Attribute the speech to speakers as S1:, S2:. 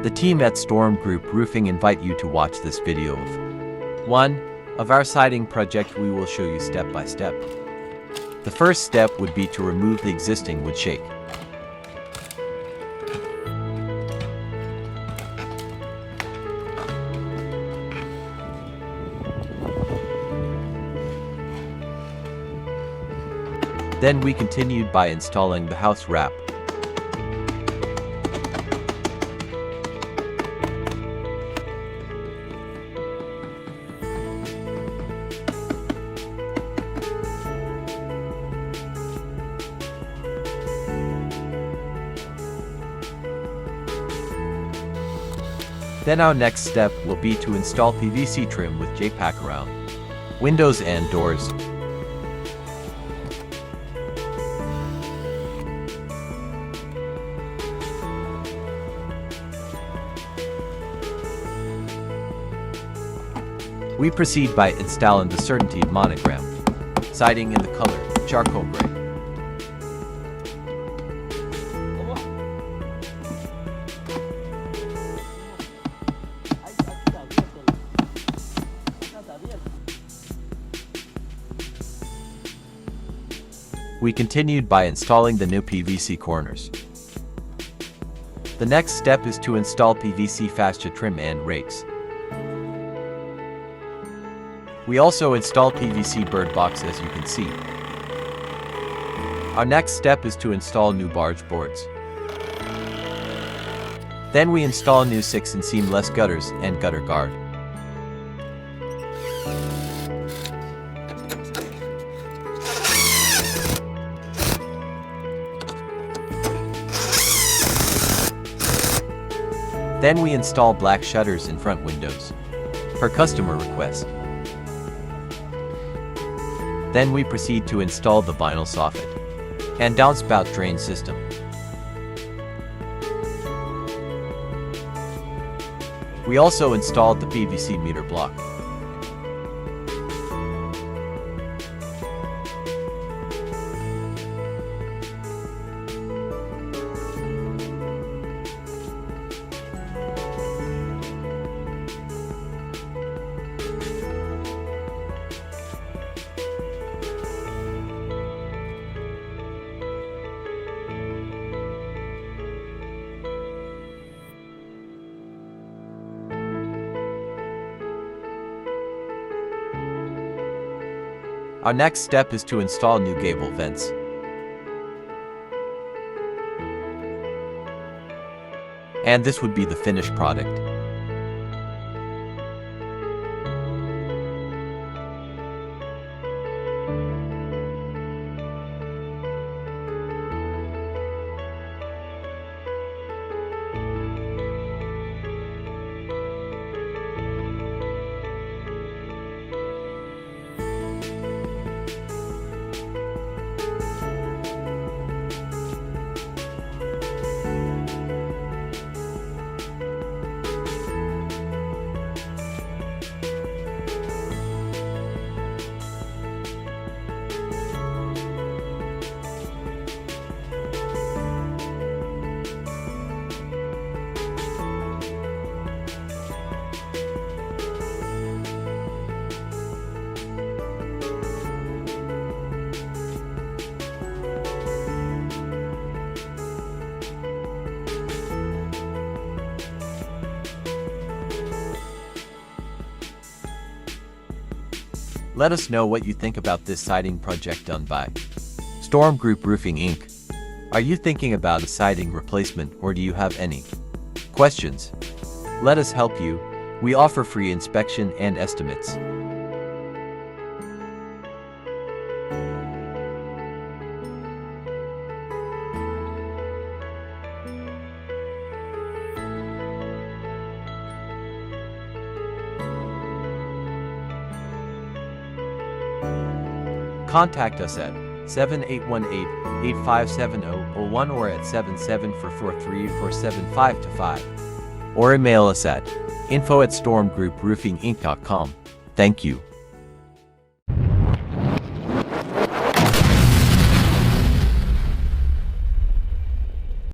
S1: The team at Storm Group Roofing invite you to watch this video of one of our siding project. We will show you step by step. The first step would be to remove the existing wood shake. Then we continued by installing the house wrap. Then our next step will be to install PVC trim with J-Pack around windows and doors. We proceed by installing the Certainty monogram siding in the color charcoal gray. We continued by installing the new PVC corners. The next step is to install PVC fascia trim and rakes. We also installed PVC bird box, as you can see. Our next step is to install new barge boards. Then we install new 6-inch seamless gutters and gutter guard. Then we install black shutters in front windows, per customer request. Then we proceed to install the vinyl soffit and downspout drain system. We also installed the PVC meter block. Our next step is to install new gable vents. And this would be the finished product. Let us know what you think about this siding project done by Storm Group Roofing Inc. Are you thinking about a siding replacement, or do you have any questions? Let us help you. We offer free inspection and estimates. Contact us at 7818-8570-01 or at 7744347525, or email us at info@stormgrouproofinginc.com. Thank you.